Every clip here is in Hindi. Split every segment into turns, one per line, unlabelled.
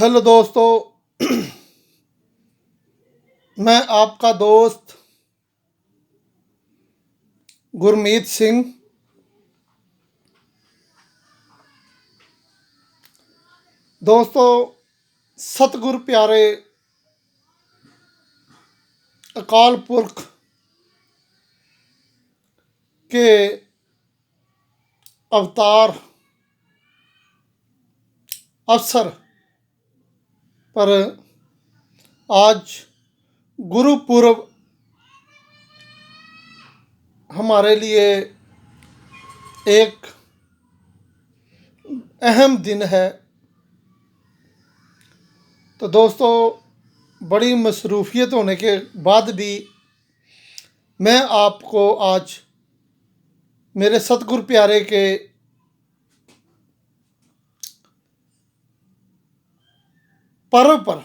हेलो दोस्तों। मैं आपका दोस्त गुरमीत सिंह। दोस्तों, सतगुरु प्यारे अकाल पुरख के अवतार अवसर पर आज गुरुपुरब हमारे लिए एक अहम दिन है। तो दोस्तों, बड़ी मसरूफियत होने के बाद भी मैं आपको आज मेरे सतगुरु प्यारे के पर्व पर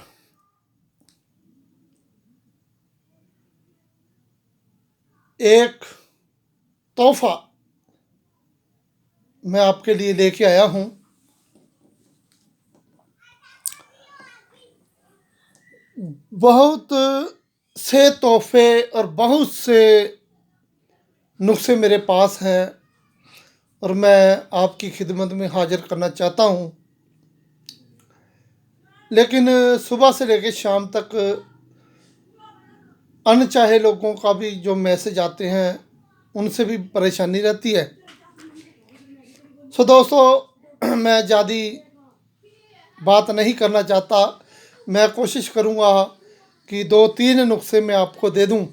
एक तोहफा मैं आपके लिए लेके आया हूँ। बहुत से तोहफे और बहुत से नुस्खे मेरे पास हैं और मैं आपकी खिदमत में हाजिर करना चाहता हूँ, लेकिन सुबह से लेकर शाम तक अनचाहे लोगों का भी जो मैसेज आते हैं उनसे भी परेशानी रहती है। सो दोस्तों, मैं ज़्यादा बात नहीं करना चाहता। मैं कोशिश करूँगा कि 2-3 नुस्खे मैं आपको दे दूँ।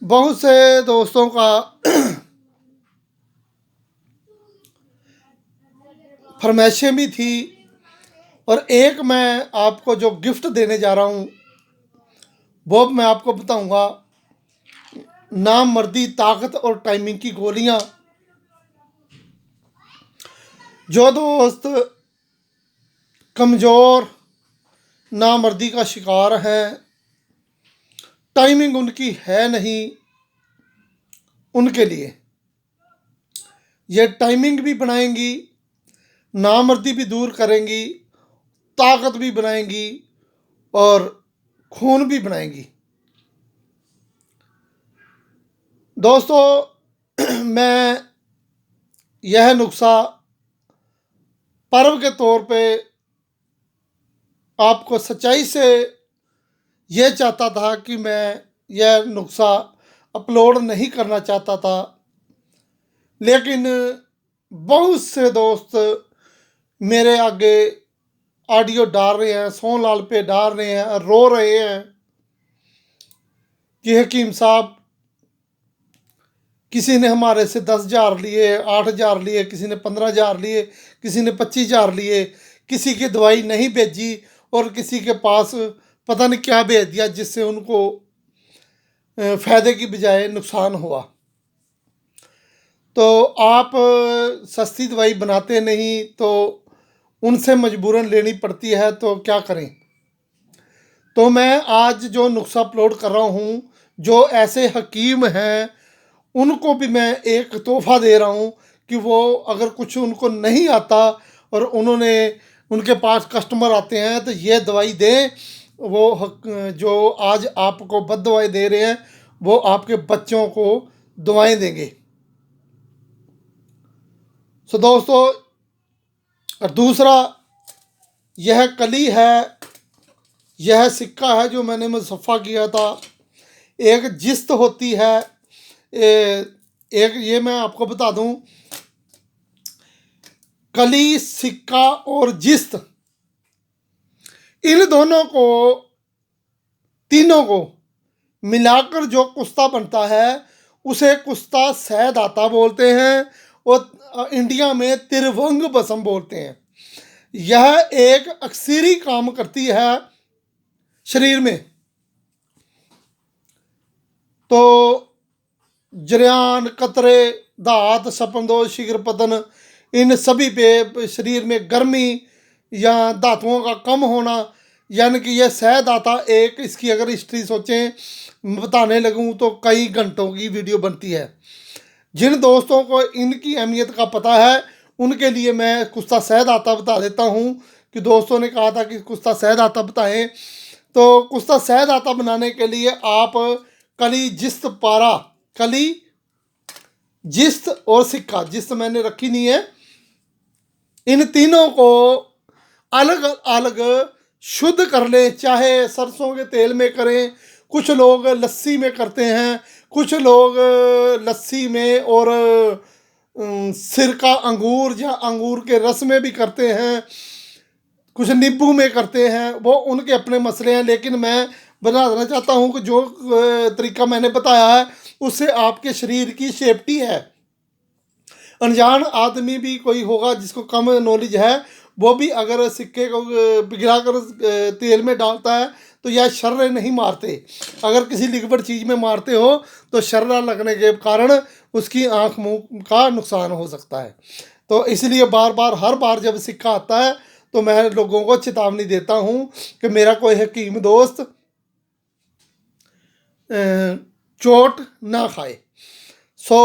बहुत से दोस्तों का फरमाइशें भी थी और एक मैं आपको जो गिफ्ट देने जा रहा हूँ वो मैं आपको बताऊँगा। नामर्दी, ताकत और टाइमिंग की गोलियाँ। जो दोस्त कमज़ोर नामर्दी का शिकार हैं, टाइमिंग उनकी है नहीं, उनके लिए ये टाइमिंग भी बनाएंगी, नामर्दी भी दूर करेंगी, ताकत भी बनाएंगी और खून भी बनाएंगी। दोस्तों, मैं यह नुस्खा पर्व के तौर पे आपको सच्चाई से यह चाहता था कि मैं यह नुस्खा अपलोड नहीं करना चाहता था, लेकिन बहुत से दोस्त मेरे आगे ऑडियो डाल रहे हैं, सोनलाल पे डाल रहे हैं, रो रहे हैं कि हकीम साहब, किसी ने हमारे से 10,000 लिए, 8,000 लिए, किसी ने 15,000 लिए, किसी ने 25,000 लिए, किसी की दवाई नहीं भेजी और किसी के पास पता नहीं क्या भेज दिया जिससे उनको फ़ायदे की बजाय नुकसान हुआ। तो आप सस्ती दवाई बनाते नहीं तो उनसे मजबूरन लेनी पड़ती है, तो क्या करें। तो मैं आज जो नुस्खा अपलोड कर रहा हूँ, जो ऐसे हकीम हैं उनको भी मैं एक तोहफ़ा दे रहा हूँ कि वो अगर कुछ उनको नहीं आता और उनके पास कस्टमर आते हैं तो ये दवाई दें। वो जो आज आपको बद दवाई दे रहे हैं वो आपके बच्चों को दवाएं देंगे। सो दोस्तों, और दूसरा यह कली है, यह सिक्का है जो मैंने मुसफ़ा किया था। एक जिस्त होती है, एक ये मैं आपको बता दूं, कली, सिक्का और जिस्त, इन दोनों को, तीनों को मिलाकर जो कुस्ता बनता है उसे कुस्ता सहदाता बोलते हैं और इंडिया में त्रिभंग बसम बोलते हैं। यह एक अक्सीरी काम करती है शरीर में। तो जरियान, कतरे, दात, सपंदोष, शीघ्र पतन, इन सभी पे शरीर में गर्मी या धातुओं का कम होना, यानी कि यह सहदाता एक, इसकी अगर हिस्ट्री सोचें बताने लगूं तो कई घंटों की वीडियो बनती है। जिन दोस्तों को इनकी अहमियत का पता है उनके लिए मैं कुछ सहदाता बता देता हूं कि दोस्तों ने कहा था कि कुश्ता सहज आता बताएं। तो कुश्ता सहज आता बनाने के लिए आप कली, जिस्त, पारा, कली, जिस्त और सिक्का, जिस्त मैंने रखी नहीं है, इन तीनों को अलग अलग शुद्ध कर लें। चाहे सरसों के तेल में करें, कुछ लोग लस्सी में करते हैं, कुछ लोग लस्सी में और सिरका अंगूर या अंगूर के रस में भी करते हैं, कुछ नींबू में करते हैं, वो उनके अपने मसले हैं। लेकिन मैं बता देना चाहता हूँ कि जो तरीका मैंने बताया है उससे आपके शरीर की सेफ्टी है। अनजान आदमी भी कोई होगा जिसको कम नॉलेज है, वो भी अगर सिक्के को पिघला कर तेल में डालता है तो यह शर्रे नहीं मारते। अगर किसी लिक्विड चीज़ में मारते हो तो शर्रा लगने के कारण उसकी आँख मुँह का नुकसान हो सकता है। तो इसलिए बार बार हर बार जब सिक्का आता है तो मैं लोगों को चेतावनी देता हूँ कि मेरा कोई हकीम दोस्त चोट ना खाए। सो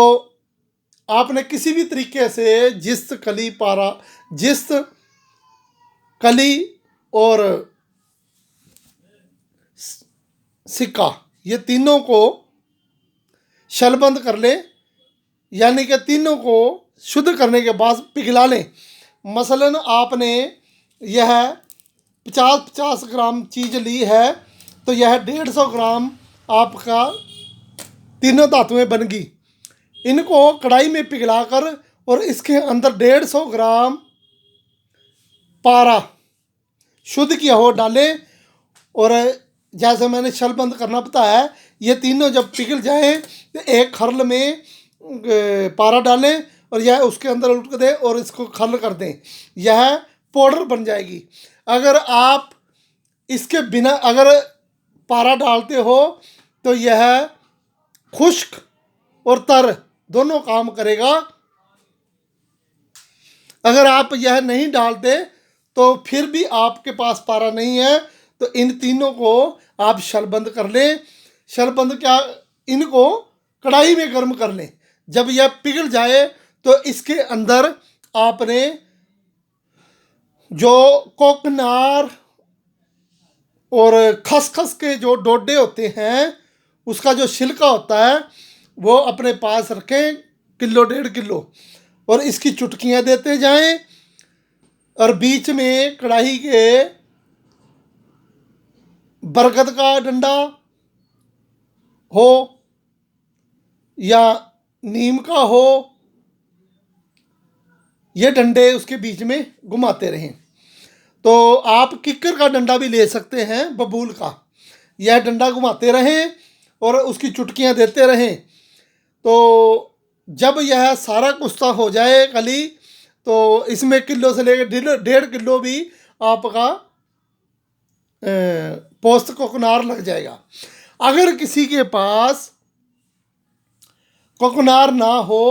आपने किसी भी तरीके से जिस्त, कली, पारा, जिस्त, कली और सिक्का, ये तीनों को शलबंद कर लें, यानी कि तीनों को शुद्ध करने के बाद पिघला लें। मसलन आपने यह 50-50 ग्राम चीज़ ली है तो यह 150 ग्राम आपका तीनों धातुएं बन गई। इनको कढ़ाई में पिघलाकर और इसके अंदर 150 ग्राम पारा शुद्ध किया हो डालें। और जैसे मैंने शलबंद करना बताया है, ये तीनों जब पिघल जाएं तो एक खरल में पारा डालें और यह उसके अंदर उल्ट दें और इसको खरल कर दें, यह पाउडर बन जाएगी। अगर आप इसके बिना अगर पारा डालते हो तो यह खुश्क और तर दोनों काम करेगा। अगर आप यह नहीं डालते तो फिर भी आपके पास पारा नहीं है तो इन तीनों को आप शलबंद कर लें। शलबंद क्या, इनको कढ़ाई में गर्म कर लें। जब यह पिघल जाए तो इसके अंदर आपने जो कोकनार और खसखस के जो डोडे होते हैं उसका जो छिलका होता है वो अपने पास रखें, 1-1.5 किलो, और इसकी चुटकियाँ देते जाएं। और बीच में कढ़ाई के बरगद का डंडा हो या नीम का हो, ये डंडे उसके बीच में घुमाते रहें। तो आप किक्कर का डंडा भी ले सकते हैं, बबूल का, यह डंडा घुमाते रहें और उसकी चुटकियाँ देते रहें। तो जब यह सारा कुश्ता हो जाए कली, तो इसमें किलो से लेकर 1.5 किलो भी आपका पोस्त कोकनार लग जाएगा। अगर किसी के पास कोकनार ना हो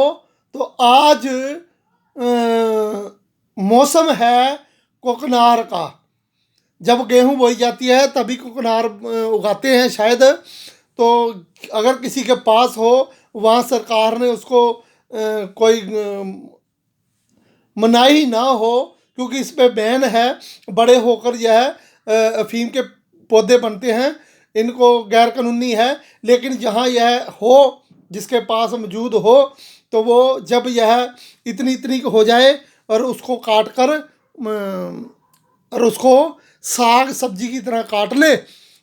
तो आज मौसम है कोकनार का, जब गेहूं बोई जाती है तभी कोकनार उगाते हैं शायद। तो अगर किसी के पास हो, वहाँ सरकार ने उसको कोई मनाही ना हो, क्योंकि इस पे बैन है। बड़े होकर यह अफीम के पौधे बनते हैं, इनको गैर कानूनी है। लेकिन जहाँ यह हो, जिसके पास मौजूद हो, तो वो जब यह इतनी इतनी हो जाए और उसको काट कर और उसको साग सब्जी की तरह काट ले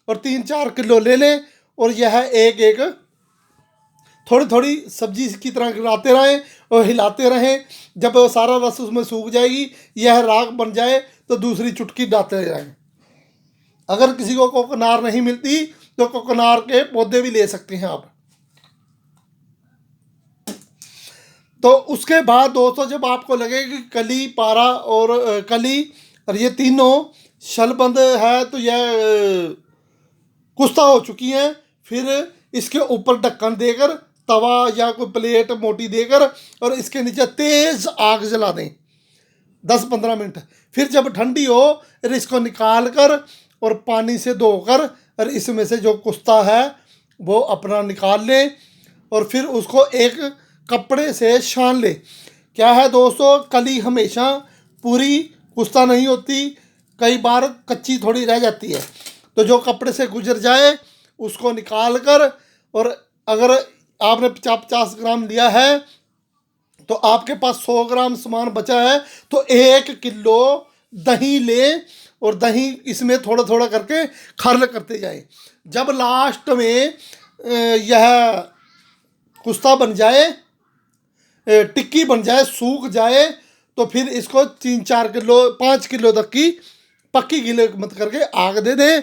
और 3-4 किलो ले लें और यह एक एक थोड़ी थोड़ी सब्जी की तरह गिराते रहें और हिलाते रहें। जब वो सारा रस उसमें सूख जाएगी, यह राख बन जाए तो दूसरी चुटकी डालते जाएं। अगर किसी को कोकनार नहीं मिलती तो कोकनार के पौधे भी ले सकते हैं आप। तो उसके बाद दोस्तों, जब आपको लगे कि कली, पारा और कली और ये तीनों शलबंद है तो यह कुश्ता हो चुकी हैं, फिर इसके ऊपर ढक्कन देकर तवा या कोई प्लेट मोटी देकर और इसके नीचे तेज़ आग जला दें 10-15 मिनट। फिर जब ठंडी हो फिर इसको निकाल कर और पानी से धोकर और इसमें से जो कुश्ता है वो अपना निकाल लें और फिर उसको एक कपड़े से छान ले। क्या है दोस्तों, कली हमेशा पूरी कुश्ता नहीं होती, कई बार कच्ची थोड़ी रह जाती है, तो जो कपड़े से गुजर जाए उसको निकाल कर, और अगर आपने 50-50 ग्राम लिया है तो आपके पास 100 ग्राम सामान बचा है, तो 1 किलो दही लें और दही इसमें थोड़ा थोड़ा करके खर्ल करते जाएं। जब लास्ट में यह कुश्ता बन जाए, टिक्की बन जाए, सूख जाए, तो फिर इसको 3-4 किलो 5 किलो तक की पक्की गिले मत करके आग दे दें।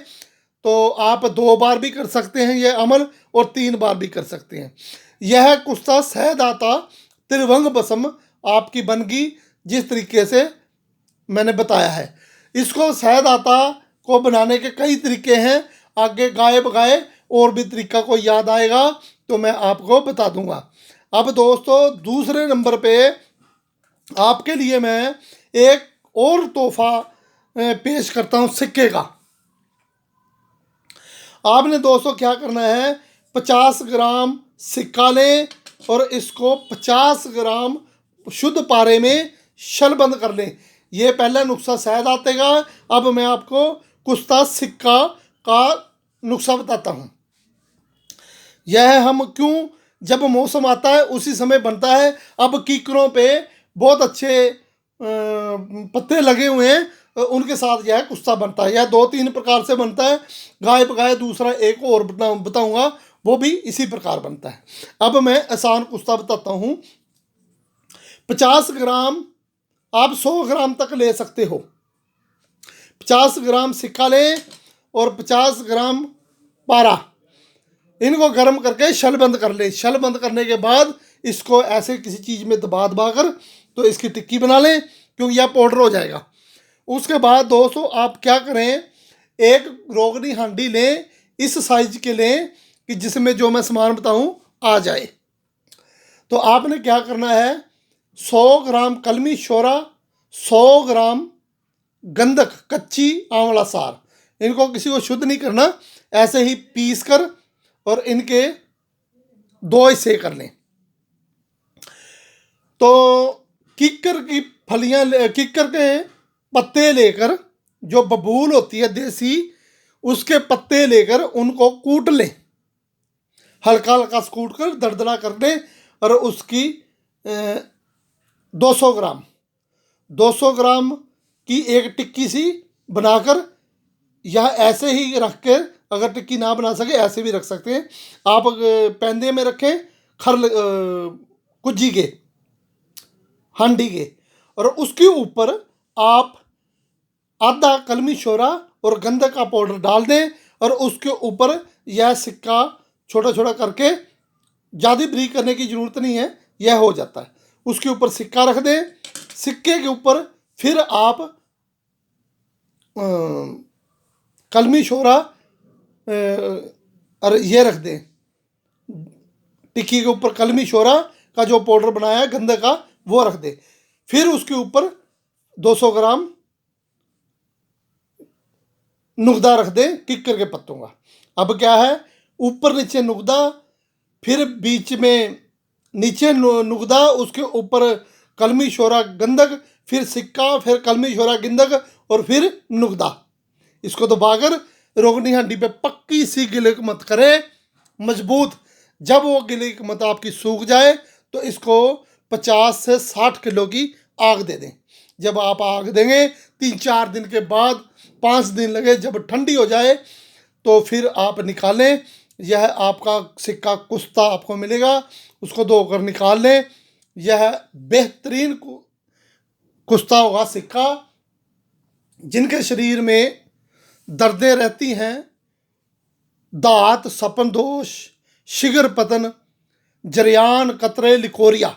तो आप 2 बार भी कर सकते हैं यह अमल, और 3 बार भी कर सकते हैं। यह कुश्ता सहदाता त्रिभंग बसम आपकी बनगी जिस तरीके से मैंने बताया है। इसको सहदाता को बनाने के कई तरीके हैं, आगे गाए बगाए और भी तरीका को याद आएगा तो मैं आपको बता दूंगा। अब दोस्तों दूसरे नंबर पे आपके लिए मैं एक और तोहफा पेश करता हूँ सिक्के का। आपने दोस्तों क्या करना है, 50 ग्राम सिक्का लें और इसको 50 ग्राम शुद्ध पारे में शलबंद कर लें। ये पहला नुस्खा शायद आतेगा। अब मैं आपको कुश्ता सिक्का का नुस्खा बताता हूँ। यह हम क्यों जब मौसम आता है उसी समय बनता है। अब कीकरों पे बहुत अच्छे पत्ते लगे हुए हैं, उनके साथ यह कुश्ता बनता है। यह 2-3 प्रकार से बनता है, गाय बगाए दूसरा एक और बताऊंगा, वो भी इसी प्रकार बनता है। अब मैं आसान कुश्ता बताता हूँ। 50 ग्राम आप 100 ग्राम तक ले सकते हो। 50 ग्राम सिक्का लें और 50 ग्राम पारा, इनको गर्म करके शलबंद कर ले। शलबंद करने के बाद इसको ऐसे किसी चीज़ में दबा दबा कर तो इसकी टिक्की बना लें, क्योंकि यह पाउडर हो जाएगा। उसके बाद दोस्तों आप क्या करें, एक रोगनी हांडी लें, इस साइज के लें कि जिसमें जो मैं सामान बताऊं आ जाए। तो आपने क्या करना है, 100 ग्राम कलमी शोरा, 100 ग्राम गंधक कच्ची आंवला सार, इनको किसी को शुद्ध नहीं करना, ऐसे ही पीस कर और इनके 2 हिस्से कर लें। तो किक्कर की फलियां, किक्कर के पत्ते लेकर, जो बबूल होती है देसी, उसके पत्ते लेकर उनको कूट लें, हल्का हल्का कूट कर दरदरा कर लें। और उसकी 200 ग्राम की एक टिक्की सी बनाकर, यह ऐसे ही रख के, अगर टिक्की ना बना सके ऐसे भी रख सकते हैं आप, पैंदे में रखें, खरल कुज्जी के हांडी के, और उसके ऊपर आप आधा कलमी शोरा और गंधक का पाउडर डाल दें, और उसके ऊपर यह सिक्का छोटा छोटा करके, ज़्यादा बारीक करने की ज़रूरत नहीं है, यह हो जाता है। उसके ऊपर सिक्का रख दें। सिक्के के ऊपर फिर आप कलमी शोरा और ये रख दें, टिक्की के ऊपर कलमी शोरा का जो पाउडर बनाया है गंधक का, वो रख दें। फिर उसके ऊपर 200 ग्राम नुगदा रख दें किक्कर के पत्तों का। अब क्या है, ऊपर नीचे नुगदा, फिर बीच में नीचे नुगदा, उसके ऊपर कलमी शोरा गंधक, फिर सिक्का, फिर कलमी शोरा गंधक और फिर नुगदा। इसको दबाकर रोगनी हांडी पे पक्की सी गिलकमत करें, मजबूत। जब वो गिलकमत आपकी सूख जाए तो इसको 50 से 60 किलो की आग दे दें। जब आप आग देंगे 3-4 दिन के बाद, 5 दिन लगे, जब ठंडी हो जाए तो फिर आप निकालें। यह आपका सिक्का कुश्ता आपको मिलेगा, उसको धोकर निकाल लें। यह बेहतरीन कुश्ता होगा सिक्का। जिनके शरीर में दर्दें रहती हैं, दांत सपन दोष, शिगर पतन, जरियान कतरे लिकोरिया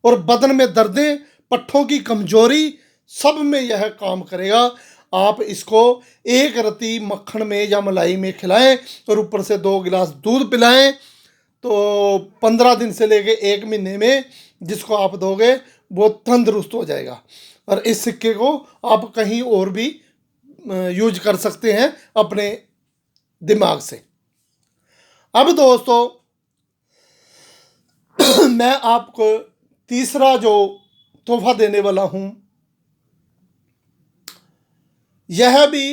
और बदन में दर्दें, पट्ठों की कमजोरी, सब में यह काम करेगा। आप इसको एक रत्ती मक्खन में या मलाई में खिलाएं और ऊपर से 2 गिलास दूध पिलाएं, तो 15 दिन से लेके 1 महीने में जिसको आप दोगे वो तंदुरुस्त हो जाएगा। और इस सिक्के को आप कहीं और भी यूज कर सकते हैं अपने दिमाग से। अब दोस्तों मैं आपको तीसरा जो तोहफा देने वाला हूँ, यह भी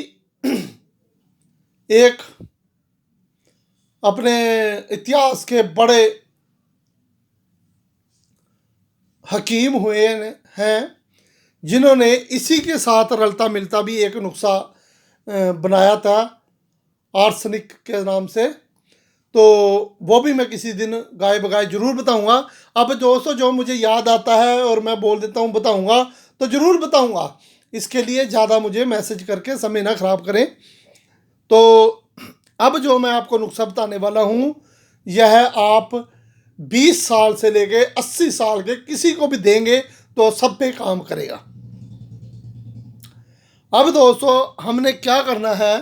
एक अपने इतिहास के बड़े हकीम हुए हैं जिन्होंने इसी के साथ रलता मिलता भी एक नुस्खा बनाया था आर्सेनिक के नाम से। तो वो भी मैं किसी दिन गाय बगाए ज़रूर बताऊंगा। अब दोस्तों जो मुझे याद आता है और मैं बोल देता हूँ बताऊंगा तो ज़रूर बताऊंगा। इसके लिए ज़्यादा मुझे मैसेज करके समय ना ख़राब करें। तो अब जो मैं आपको नुस्खा बताने वाला हूँ यह आप 20 साल से लेके 80 साल के किसी को भी देंगे तो सब पे काम करेगा। अब दोस्तों हमने क्या करना है,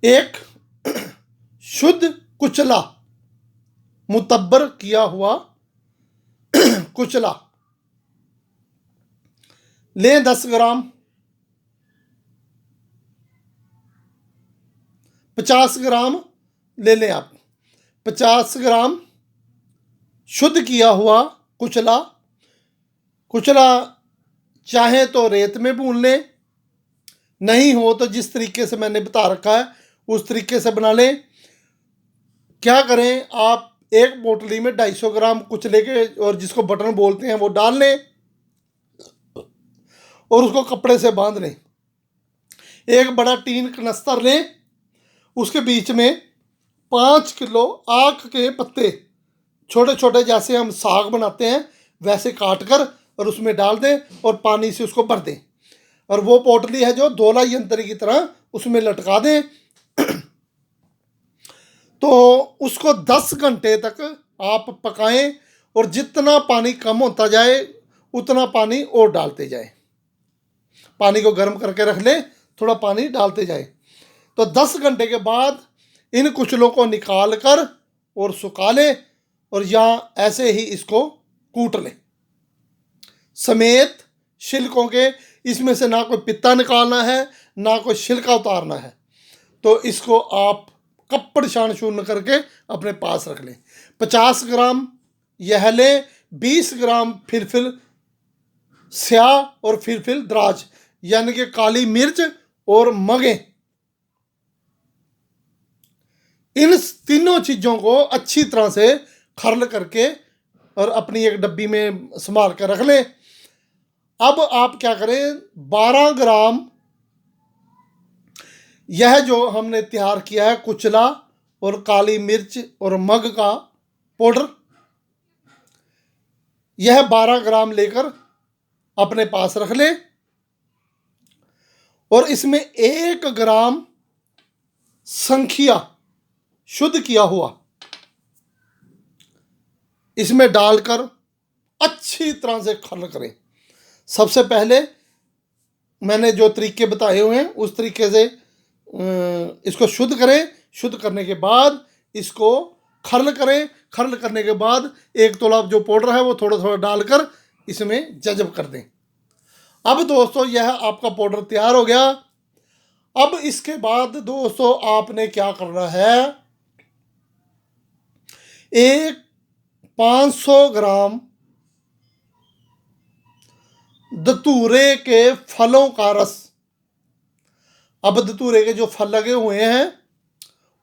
एक शुद्ध कुचला मुतब्बर किया हुआ कुचला लें 10 ग्राम, 50 ग्राम ले लें आप। 50 ग्राम शुद्ध किया हुआ कुचला, कुचला चाहे तो रेत में भून लें, नहीं हो तो जिस तरीके से मैंने बता रखा है उस तरीके से बना लें। क्या करें, आप एक पोटली में 250 ग्राम कुचले के और जिसको बटन बोलते हैं वो डाल लें और उसको कपड़े से बांध लें। एक बड़ा टीन कनस्तर लें, उसके बीच में 5 किलो आक के पत्ते छोटे छोटे जैसे हम साग बनाते हैं वैसे काट कर और उसमें डाल दें और पानी से उसको भर दें। और वो पोटली है जो दोला यंत्र की तरह उसमें लटका दें। तो उसको 10 घंटे तक आप पकाएं और जितना पानी कम होता जाए उतना पानी और डालते जाए। पानी को गर्म करके रख लें, थोड़ा पानी डालते जाए। तो 10 घंटे के बाद इन कुचलों को निकाल कर और सुखा लें और या ऐसे ही इसको कूट लें समेत छिलकों के। इसमें से ना कोई पित्ता निकालना है ना कोई छिलका उतारना है। तो इसको आप कपड़ छान चूर्ण करके अपने पास रख लें। 50 ग्राम यह लें, 20 ग्राम फिलफिल स्याह और फिलफिल द्राज यानी कि काली मिर्च और मगे, इन तीनों चीज़ों को अच्छी तरह से खरल करके और अपनी एक डब्बी में संभाल कर रख लें। अब आप क्या करें, 12 ग्राम यह जो हमने तैयार किया है कुचला और काली मिर्च और मग का पाउडर, यह 12 ग्राम लेकर अपने पास रख लें और इसमें 1 ग्राम संखिया शुद्ध किया हुआ इसमें डालकर अच्छी तरह से खरल करें। सबसे पहले मैंने जो तरीके बताए हुए हैं उस तरीके से इसको शुद्ध करें। शुद्ध करने के बाद इसको खरल करें। खरल करने के बाद 1 तोला जो पाउडर है वो थोड़ा थोड़ा डालकर इसमें जज़ब कर दें। अब दोस्तों यह आपका पाउडर तैयार हो गया। अब इसके बाद दोस्तों आपने क्या करना है, एक 500 ग्राम धतूरे के फलों का रस। अब धतूरे के जो फल लगे हुए हैं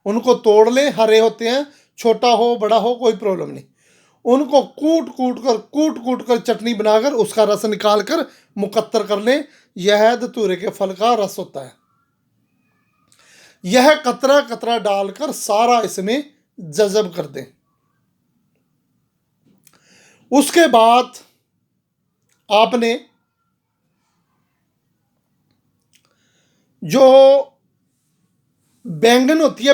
उनको तोड़ लें, हरे होते हैं, छोटा हो बड़ा हो कोई प्रॉब्लम नहीं। उनको कूट कर चटनी बनाकर उसका रस निकाल कर मुकत्तर कर लें। यह धतूरे के फल का रस होता है। यह कतरा कतरा डालकर सारा इसमें जज़ब कर दें। उसके बाद आपने जो बैंगन होती है,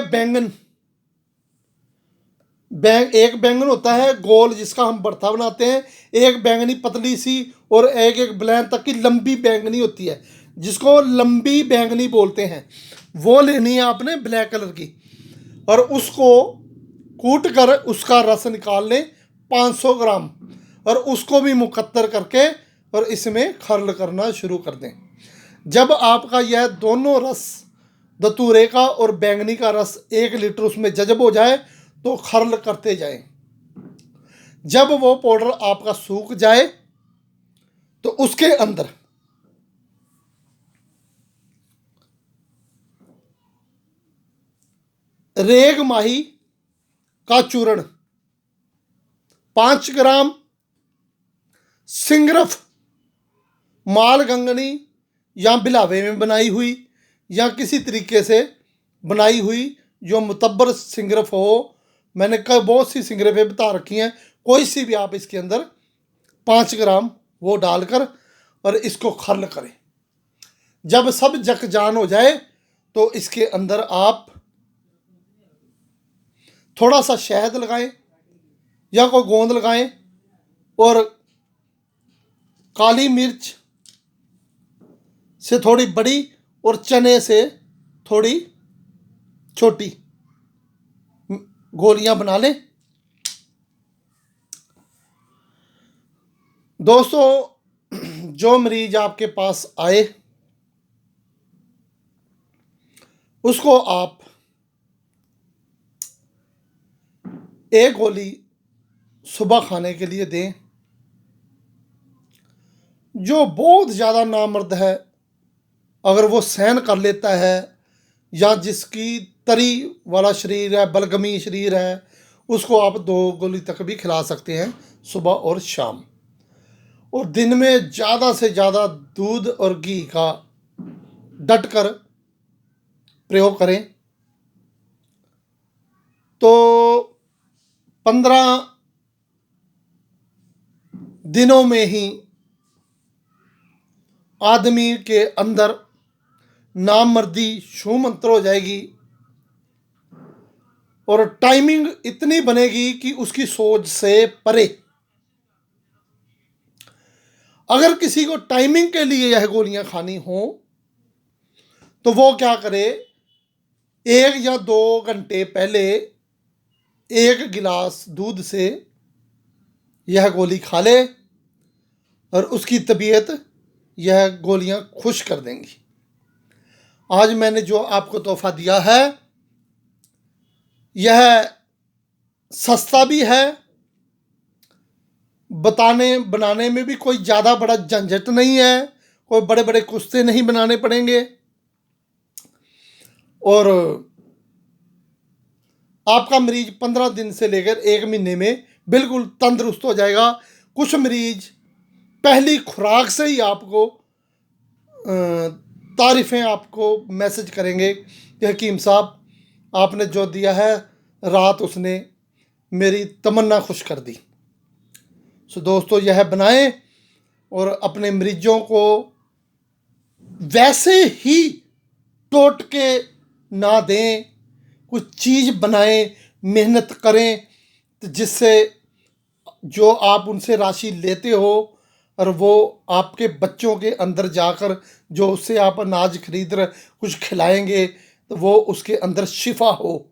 एक बैंगन होता है गोल जिसका हम भरता बनाते हैं, एक बैंगनी पतली सी और एक ब्लैन तक की लंबी बैंगनी होती है जिसको लंबी बैंगनी बोलते हैं। वो लेनी है आपने ब्लैक कलर की और उसको कूट कर उसका रस निकाल लें 500 ग्राम और उसको भी मुकत्तर करके और इसमें खरल करना शुरू कर दें। जब आपका यह दोनों रस धतूरे का और बैंगनी का रस 1 लीटर उसमें जज़ब हो जाए तो खरल करते जाएं। जब वो पाउडर आपका सूख जाए तो उसके अंदर रेग माही का चूर्ण, 5 ग्राम सिंगरफ मालगंगनी या बिलावे में बनाई हुई या किसी तरीके से बनाई हुई जो मुतब्बर सिंगरफ हो। मैंने बहुत सी सिंगरफें बता रखी हैं, कोई सी भी आप इसके अंदर 5 ग्राम वो डालकर और इसको खर्ल करें। जब सब जकजान हो जाए तो इसके अंदर आप थोड़ा सा शहद लगाएं या कोई गोंद लगाएं और काली मिर्च से थोड़ी बड़ी और चने से थोड़ी छोटी गोलियां बना लें। दोस्तों, जो मरीज आपके पास आए उसको आप एक गोली सुबह खाने के लिए दें। जो बहुत ज़्यादा नामर्द है, अगर वो सहन कर लेता है या जिसकी तरी वाला शरीर है, बलगमी शरीर है, उसको आप 2 गोली तक भी खिला सकते हैं, सुबह और शाम। और दिन में ज़्यादा से ज़्यादा दूध और घी का डट कर प्रयोग करें। तो 15 दिनों में ही आदमी के अंदर नामर्दी छू मंत्र हो जाएगी और टाइमिंग इतनी बनेगी कि उसकी सोच से परे। अगर किसी को टाइमिंग के लिए यह गोलियां खानी हो तो वो क्या करे, 1 या 2 घंटे पहले 1 गिलास दूध से यह गोली खा ले और उसकी तबीयत यह गोलियां खुश कर देंगी। आज मैंने जो आपको तोहफा दिया है यह सस्ता भी है, बनाने में भी कोई ज़्यादा बड़ा झंझट नहीं है, कोई बड़े बड़े कुश्ते नहीं बनाने पड़ेंगे और आपका मरीज 15 दिन से लेकर 1 महीने में बिल्कुल तंदुरुस्त हो जाएगा। कुछ मरीज पहली खुराक से ही आपको तारीफ़ें आपको मैसेज करेंगे कि हकीम साहब आपने जो दिया है रात उसने मेरी तमन्ना खुश कर दी। सो दोस्तों, यह बनाएं और अपने मरीजों को वैसे ही टोटके ना दें, कुछ चीज़ बनाएं, मेहनत करें जिससे जो आप उनसे राशि लेते हो और वो आपके बच्चों के अंदर जाकर जो उससे आप अनाज खरीद रहे कुछ खिलाएंगे तो वो उसके अंदर शिफा हो,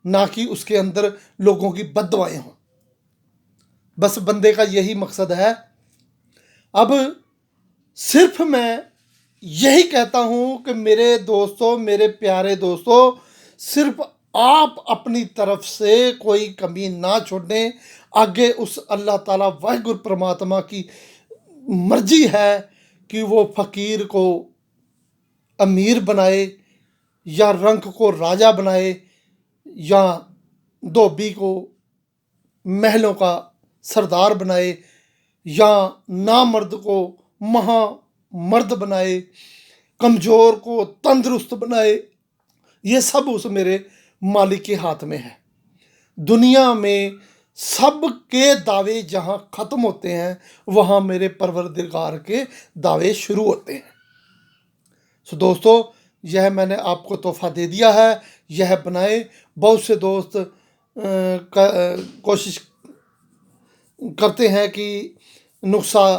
ना कि उसके अंदर लोगों की बददुआएं हों। बस बंदे का यही मकसद है। अब सिर्फ मैं यही कहता हूँ कि मेरे दोस्तों, मेरे प्यारे दोस्तों, सिर्फ आप अपनी तरफ से कोई कमी ना छोड़ें। आगे उस अल्लाह ताला वाहिगुरु परमात्मा की मर्जी है कि वो फ़कीर को अमीर बनाए या रंक को राजा बनाए या धोबी को महलों का सरदार बनाए या नामर्द को महामर्द बनाए, कमज़ोर को तंदुरुस्त बनाए। ये सब उस मेरे मालिक के हाथ में है। दुनिया में सब के दावे जहाँ ख़त्म होते हैं वहाँ मेरे परवरदिगार के दावे शुरू होते हैं। सो दोस्तों, यह मैंने आपको तोहफ़ा दे दिया है, यह बनाए। बहुत से दोस्त कोशिश करते हैं कि नुस्खा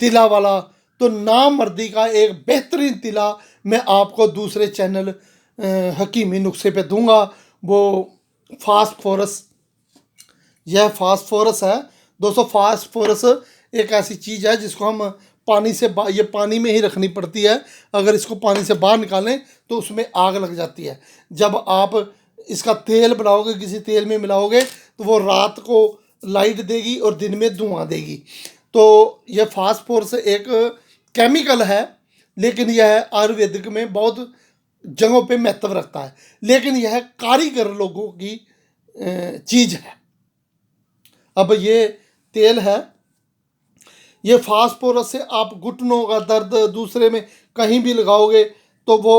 तिला वाला, तो नामर्दी का एक बेहतरीन तिला मैं आपको दूसरे चैनल हकीमी नुस्खे पे दूंगा। वो फास्फोरस, यह फास्फोरस है दोस्तों। फास्फोरस एक ऐसी चीज़ है जिसको हम पानी से ये पानी में ही रखनी पड़ती है। अगर इसको पानी से बाहर निकालें तो उसमें आग लग जाती है। जब आप इसका तेल बनाओगे, किसी तेल में मिलाओगे तो वो रात को लाइट देगी और दिन में धुआं देगी। तो यह फास्फोरस एक केमिकल है, लेकिन यह आयुर्वेदिक में बहुत जगहों पे महत्व रखता है, लेकिन यह कारीगर लोगों की चीज़ है। अब ये तेल है, ये फास्फोरस से आप घुटनों का दर्द दूसरे में कहीं भी लगाओगे तो वो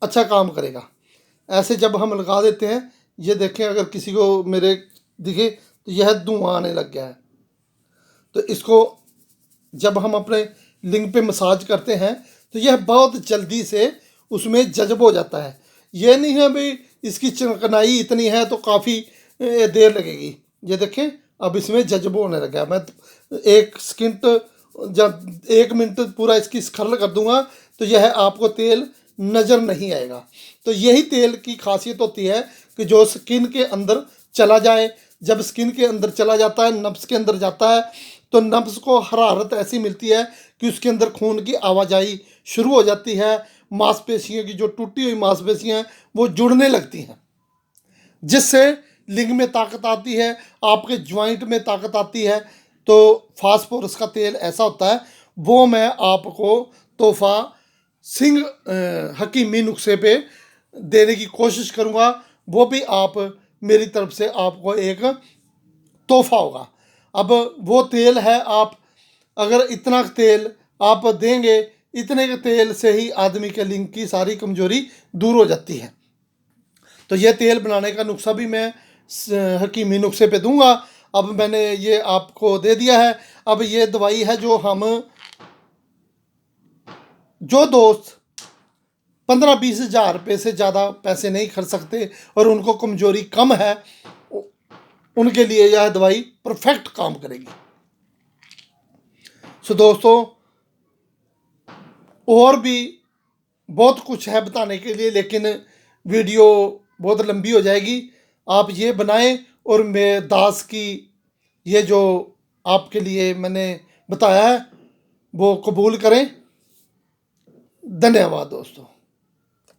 अच्छा काम करेगा। ऐसे जब हम लगा देते हैं, ये देखें, अगर किसी को मेरे दिखे तो यह धुआं आने लग गया है। तो इसको जब हम अपने लिंग पे मसाज करते हैं तो यह बहुत जल्दी से उसमें जज्ब हो जाता है। ये नहीं है भाई इसकी चिकनाई इतनी है तो काफ़ी देर लगेगी। ये देखें, अब इसमें जज्ब होने लगा। मैं एक सेकंड जब 1 मिनट पूरा इसकी स्खल कर दूंगा तो यह आपको तेल नज़र नहीं आएगा। तो यही तेल की खासियत होती है कि जो स्किन के अंदर चला जाए। जब स्किन के अंदर चला जाता है, नब्स के अंदर जाता है, तो नब्स को हरारत ऐसी मिलती है कि उसके अंदर खून की आवाजाही शुरू हो जाती है। मांसपेशियों की जो टूटी हुई मांसपेशियाँ हैं वो जुड़ने लगती हैं, जिससे लिंग में ताकत आती है, आपके ज्वाइंट में ताकत आती है। तो फास्फोरस का तेल ऐसा होता है, वो मैं आपको तोहफा सिंह हकीमी नुस्खे पे देने की कोशिश करूँगा। वो भी आप मेरी तरफ से आपको एक तोहफा होगा। अब वो तेल है, आप अगर इतना तेल आप देंगे, इतने के तेल से ही आदमी के लिंग की सारी कमजोरी दूर हो जाती है। तो ये तेल बनाने का नुस्खा भी मैं हकीमी नुस्खे पे दूंगा। अब मैंने ये आपको दे दिया है। अब ये दवाई है जो दोस्त 15-20 हज़ार रुपये से ज़्यादा पैसे नहीं खर्च सकते और उनको कमजोरी कम है, उनके लिए यह दवाई परफेक्ट काम करेगी। सो दोस्तों, और भी बहुत कुछ है बताने के लिए, लेकिन वीडियो बहुत लंबी हो जाएगी। आप ये बनाएं और मैं दास की ये जो आपके लिए मैंने बताया है वो कबूल करें। धन्यवाद दोस्तों।